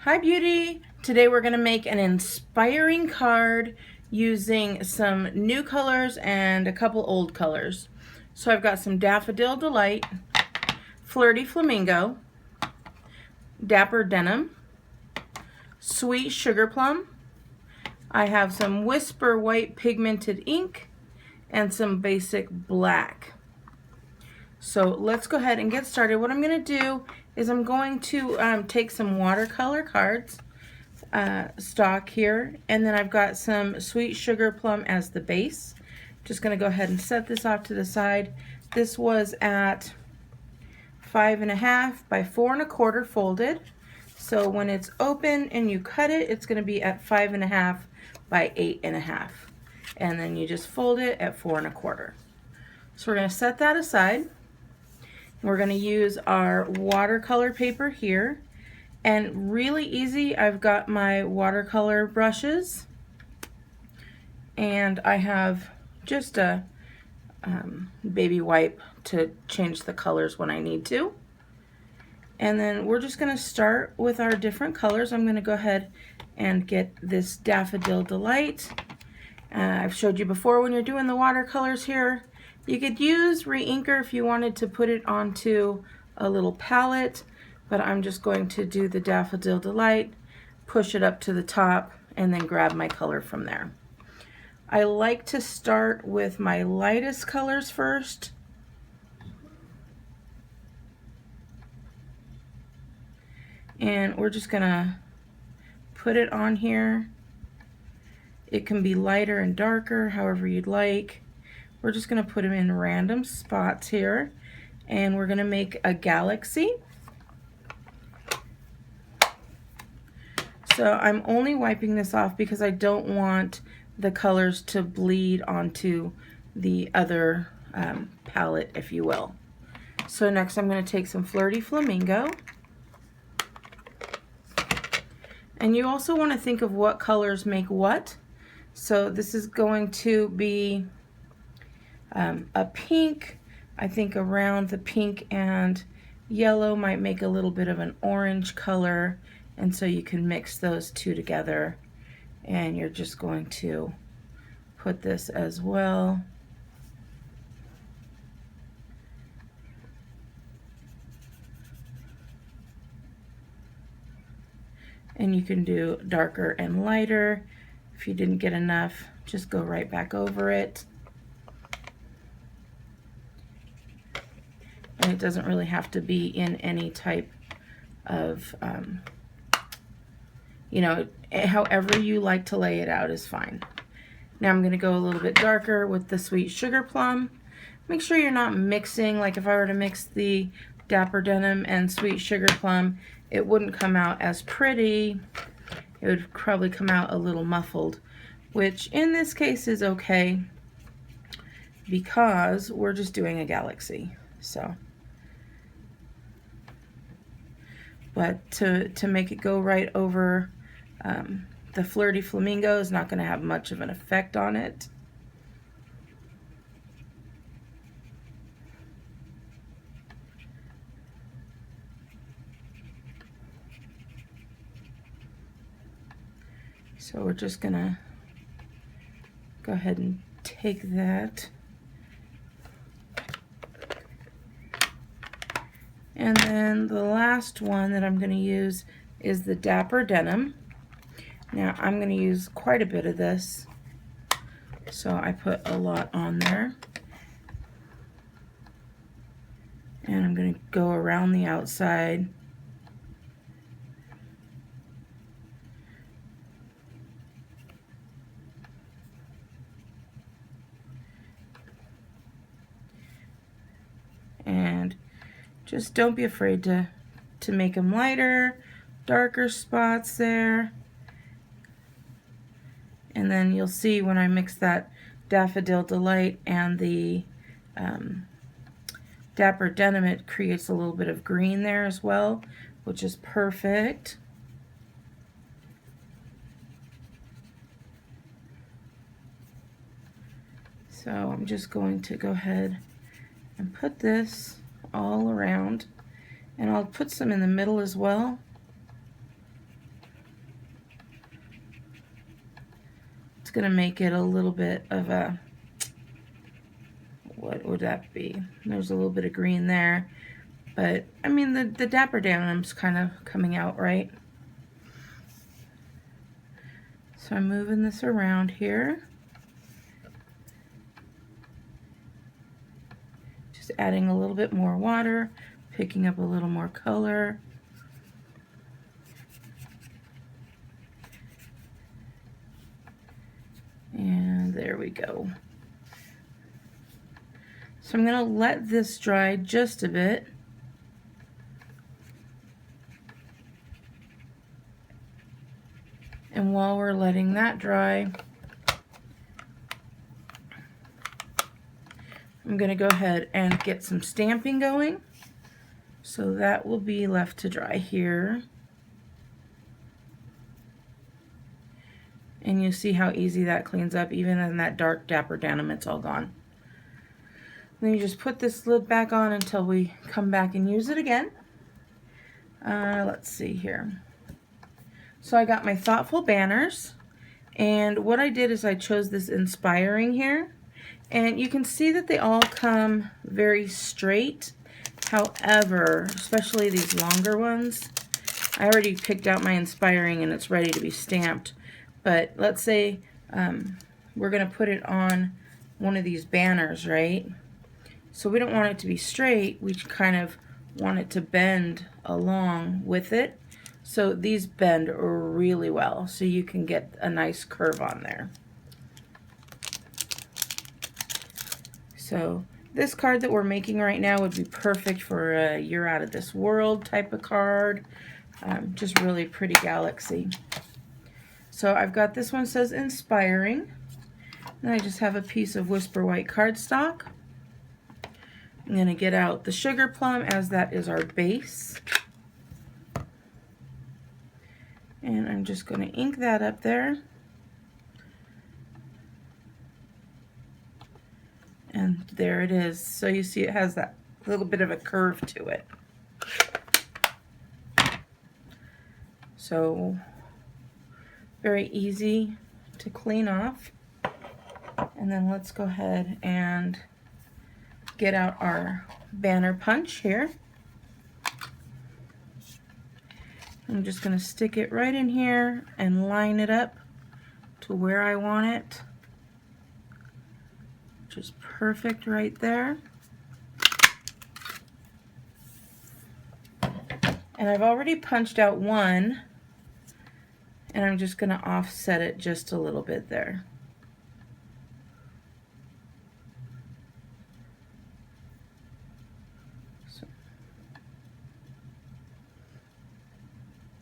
Hi Beauty! Today we're going to make an inspiring card using some new colors and a couple old colors. So I've got some Daffodil Delight, Flirty Flamingo, Dapper Denim, Sweet Sugar Plum. I have some Whisper White Pigmented Ink and some basic black. So let's go ahead and get started. What I'm going to do is I'm going to take some watercolor cards, stock here, and then I've got some Sweet Sugar Plum as the base. Just going to go ahead and set this off to the side. This was at 5.5 by 4 1/4 folded. So when it's open and you cut it, it's going to be at 5.5 by 8.5. And then you just fold it at 4 1/4. So we're going to set that aside. We're going to use our watercolor paper here, and really easy. I've got my watercolor brushes, and I have just a baby wipe to change the colors when I need to. And then we're just going to start with our different colors. I'm going to go ahead and get this Daffodil Delight. I've showed you before when you're doing the watercolors here, you could use re-inker if you wanted to put it onto a little palette, but I'm just going to do the Daffodil Delight, push it up to the top, and then grab my color from there. I like to start with my lightest colors first. And we're just gonna put it on here. It can be lighter and darker, however you'd like. We're just going to put them in random spots here, and we're going to make a galaxy. So I'm only wiping this off because I don't want the colors to bleed onto the other palette, if you will. So next I'm going to take some Flirty Flamingo. And you also want to think of what colors make what. So this is going to be a pink. I think around the pink and yellow might make a little bit of an orange color, and so you can mix those two together, and you're just going to put this as well. And you can do darker and lighter. If you didn't get enough, just go right back over it. And it doesn't really have to be in any type of, however you like to lay it out is fine. Now I'm going to go a little bit darker with the Sweet Sugar Plum. Make sure you're not mixing, like if I were to mix the Dapper Denim and Sweet Sugar Plum, it wouldn't come out as pretty. It would probably come out a little muffled, which in this case is okay because we're just doing a galaxy. So, but to make it go right over the Flirty Flamingo is not going to have much of an effect on it. So we're just going to go ahead and take that. And then the last one that I'm going to use is the Dapper Denim. Now I'm going to use quite a bit of this, so I put a lot on there. And I'm going to go around the outside. And just don't be afraid to make them lighter, darker spots there. And then you'll see when I mix that Daffodil Delight and the Dapper Denim, it creates a little bit of green there as well, which is perfect. So I'm just going to go ahead and put this all around, and I'll put some in the middle as well. going to make it a little bit of a, what would that be? There's a little bit of green there, but I mean the Dapper Denim's kind of coming out, right? So I'm moving this around here. Just adding a little bit more water, picking up a little more color. And there we go. So I'm going to let this dry just a bit. And while we're letting that dry, I'm going to go ahead and get some stamping going. So that will be left to dry here. And you see how easy that cleans up. Even in that dark Dapper Denim, it's all gone. Then you just put this lid back on until we come back and use it again. Let's see here. So I got my thoughtful banners, and what I did is I chose this inspiring here, and you can see that they all come very straight. However, especially these longer ones, I already picked out my inspiring and it's ready to be stamped. But let's say we're going to put it on one of these banners, right? So we don't want it to be straight, we kind of want it to bend along with it. So these bend really well, so you can get a nice curve on there. So this card that we're making right now would be perfect for a You're Out of This World type of card. Just really pretty galaxy. So I've got this one says inspiring. Then I just have a piece of Whisper White cardstock. I'm going to get out the sugar plum as that is our base. And I'm just going to ink that up there. And there it is. So you see it has that little bit of a curve to it. So very easy to clean off. And then let's go ahead and get out our banner punch here. I'm just going to stick it right in here and line it up to where I want it. Which is perfect right there. And I've already punched out one, and I'm just going to offset it just a little bit there.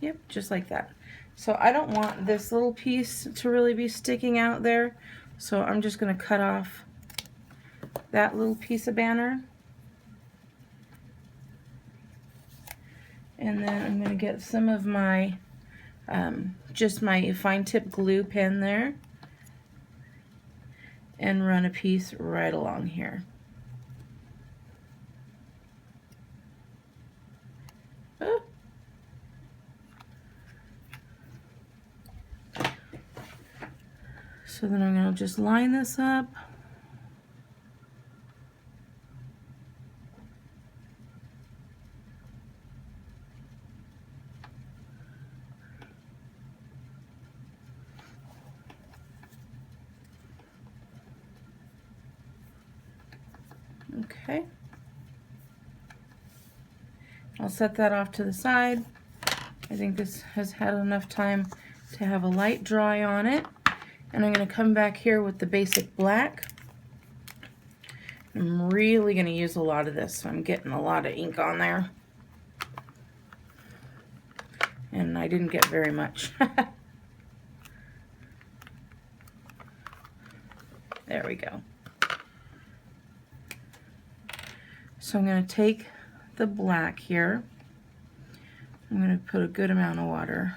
Yep, just like that. So I don't want this little piece to really be sticking out there, so I'm just going to cut off that little piece of banner. And then I'm going to get some of my, just my fine tip glue pen there, and run a piece right along here. Oh. So then I'm going to just line this up. Okay. I'll set that off to the side. I think this has had enough time to have a light dry on it. And I'm going to come back here with the basic black. I'm really going to use a lot of this, so I'm getting a lot of ink on there. And I didn't get very much. There we go. So I'm going to take the black here. I'm going to put a good amount of water.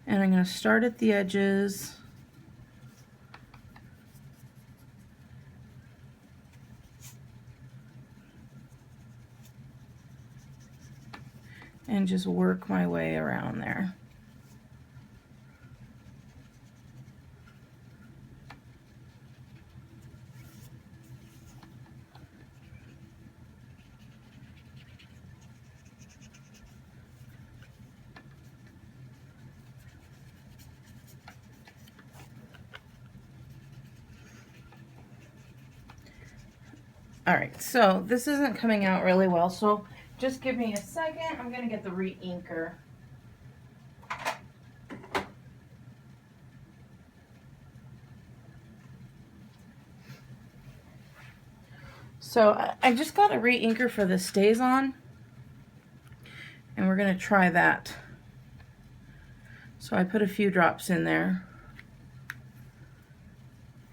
And I'm going to start at the edges. and just work my way around there. Alright, so this isn't coming out really well, so just give me a second. I'm going to get the re-inker. So I just got a re-inker for the Stays On, and we're going to try that. So I put a few drops in there,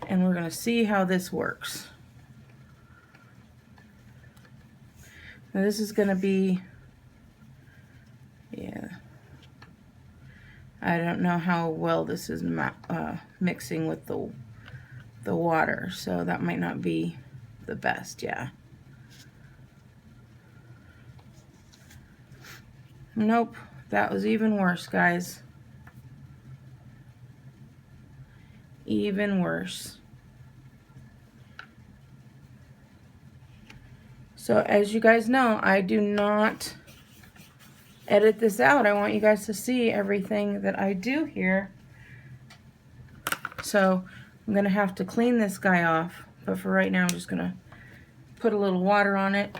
and we're going to see how this works. Now this is going to be, yeah, I don't know how well this is mixing with the water, so that might not be the best, yeah. Nope, that was even worse, guys. Even worse. So as you guys know, I do not edit this out. I want you guys to see everything that I do here. So I'm going to have to clean this guy off. But for right now, I'm just going to put a little water on it.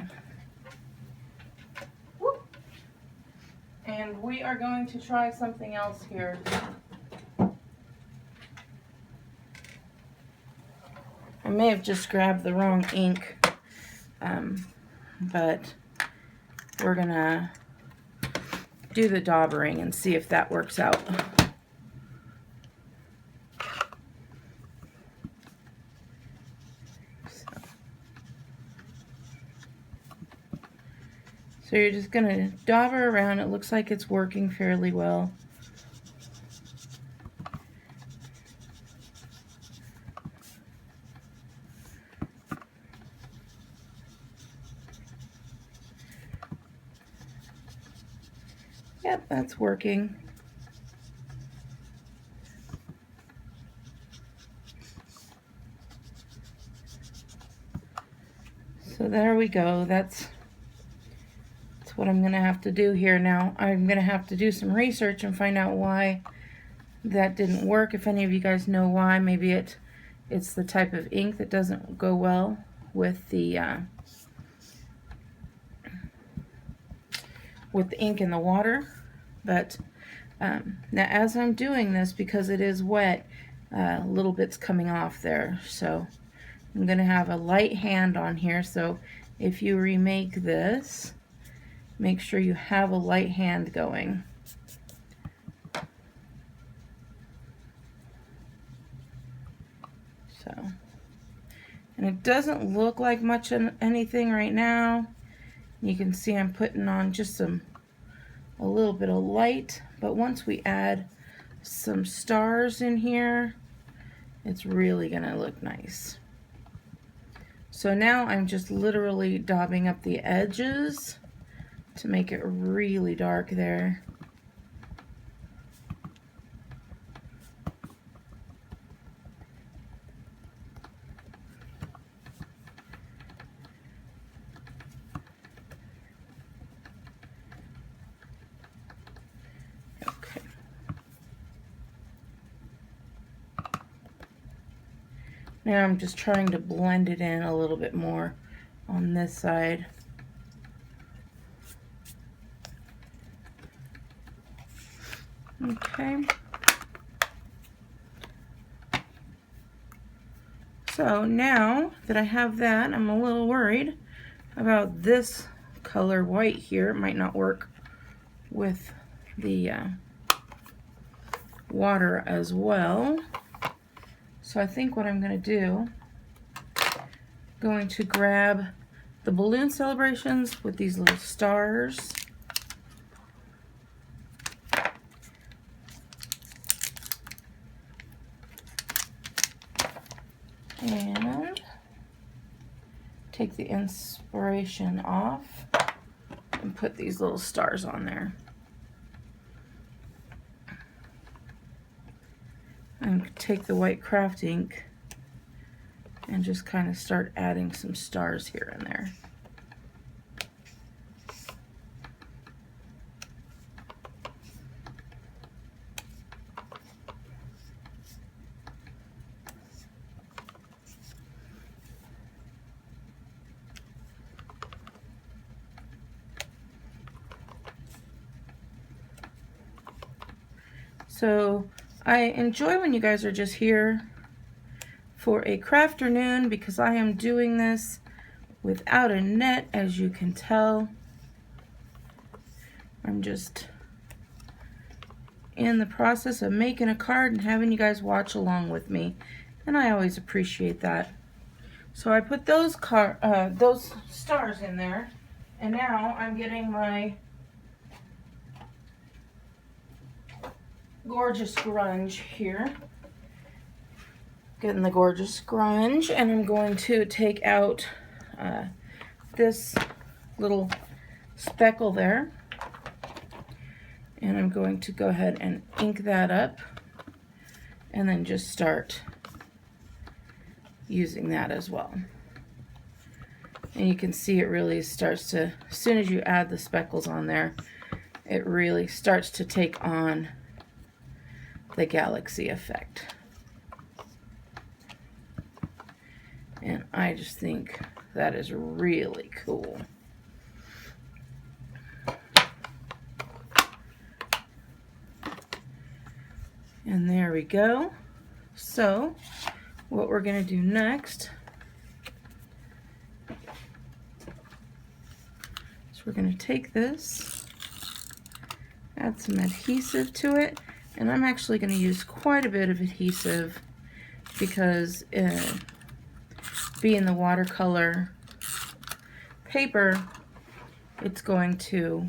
Whoop. And we are going to try something else here. I may have just grabbed the wrong ink. But we're gonna do the daubering and see if that works out. So you're just gonna dauber around. It looks like it's working fairly well. Yep, that's working. So there we go. That's what I'm going to have to do here now. I'm going to have to do some research and find out why that didn't work. If any of you guys know why, maybe it's the type of ink that doesn't go well with the ink in the water. But now as I'm doing this, because it is wet, little bits coming off there, so I'm going to have a light hand on here. So if you remake this, make sure you have a light hand going. So, and it doesn't look like much of anything right now. You can see I'm putting on just a little bit of light, but once we add some stars in here, it's really gonna look nice. So now I'm just literally daubing up the edges to make it really dark there. Okay. Now I'm just trying to blend it in a little bit more on this side. Okay. So now that I have that, I'm a little worried about this color white here. It might not work with the water as well. So I think what I'm going to do, going to grab the balloon celebrations with these little stars. And take the inspiration off. and put these little stars on there. And take the white craft ink and just kind of start adding some stars here and there. So I enjoy when you guys are just here for a crafternoon because I am doing this without a net, as you can tell. I'm just in the process of making a card and having you guys watch along with me, and I always appreciate that. So I put those stars in there, and now I'm getting my gorgeous grunge here. Getting the gorgeous grunge, and I'm going to take out this little speckle there, and I'm going to go ahead and ink that up and then just start using that as well. And you can see it really starts to, as soon as you add the speckles on there, it really starts to take on the galaxy effect. And I just think that is really cool. And there we go. So what we're going to do next is we're going to take this, add some adhesive to it, and I'm actually going to use quite a bit of adhesive because being the watercolor paper, it's going to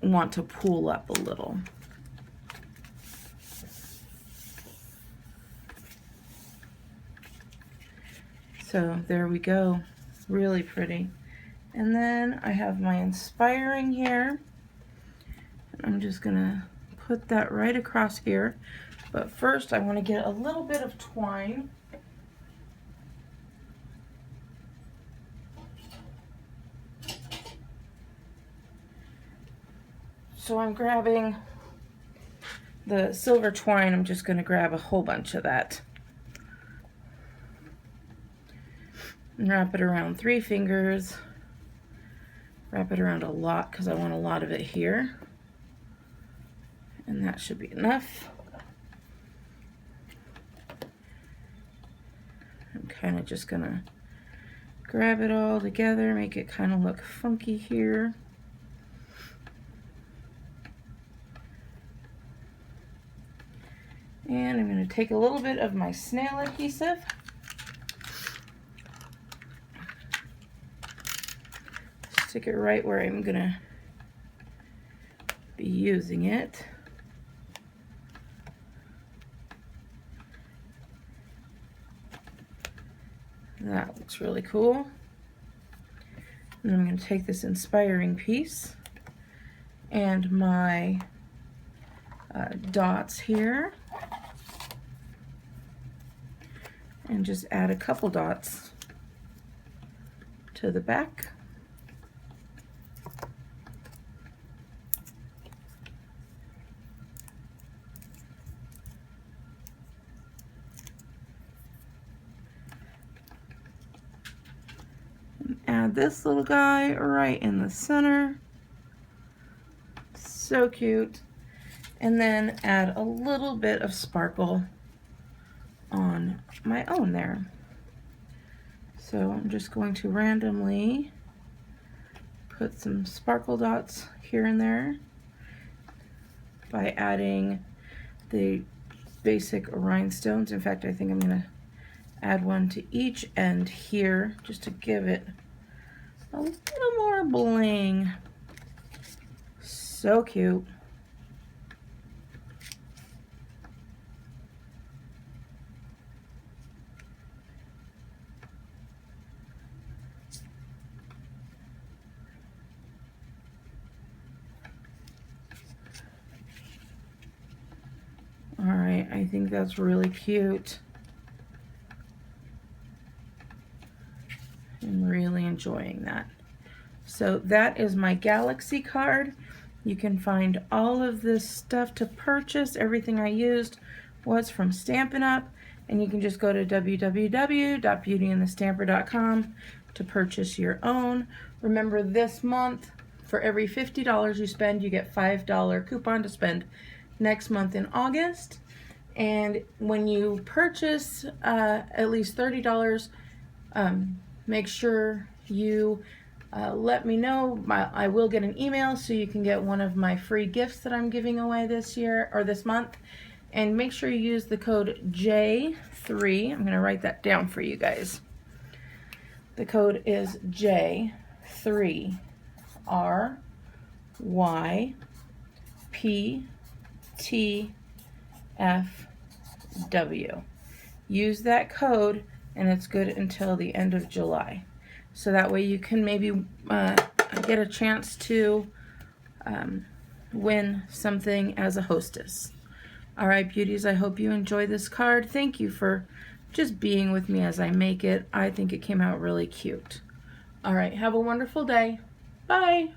want to pool up a little. So there we go, really pretty. And then I have my inspiring here, and I'm just gonna put that right across here. But first I want to get a little bit of twine. So I'm grabbing the silver twine. I'm just going to grab a whole bunch of that and wrap it around 3 fingers. Wrap it around a lot because I want a lot of it here. And that should be enough. I'm kind of just going to grab it all together, make it kind of look funky here. And I'm going to take a little bit of my Snail adhesive. Stick it right where I'm going to be using it. That looks really cool. And I'm going to take this inspiring piece and my dots here and just add a couple dots to the back. And add this little guy right in the center. So cute. And then add a little bit of sparkle on my own there. So I'm just going to randomly put some sparkle dots here and there by adding the basic rhinestones. In fact, I think I'm going to add one to each end here just to give it a little more bling. So cute. right, I think that's really cute. I'm really enjoying that. So that is my Galaxy card. You can find all of this stuff to purchase. Everything I used was from Stampin' Up! And you can just go to www.BeautyandtheStamper.com to purchase your own. Remember, this month, for every $50 you spend, you get $5 coupon to spend next month in August. And when you purchase at least $30, make sure you let me know. I will get an email so you can get one of my free gifts that I'm giving away this year or this month. And make sure you use the code J3. I'm going to write that down for you guys. The code is J3RYPTFW. Use that code and it's good until the end of July. So that way you can maybe get a chance to win something as a hostess. All right, beauties, I hope you enjoy this card. Thank you for just being with me as I make it. I think it came out really cute. All right, have a wonderful day. Bye.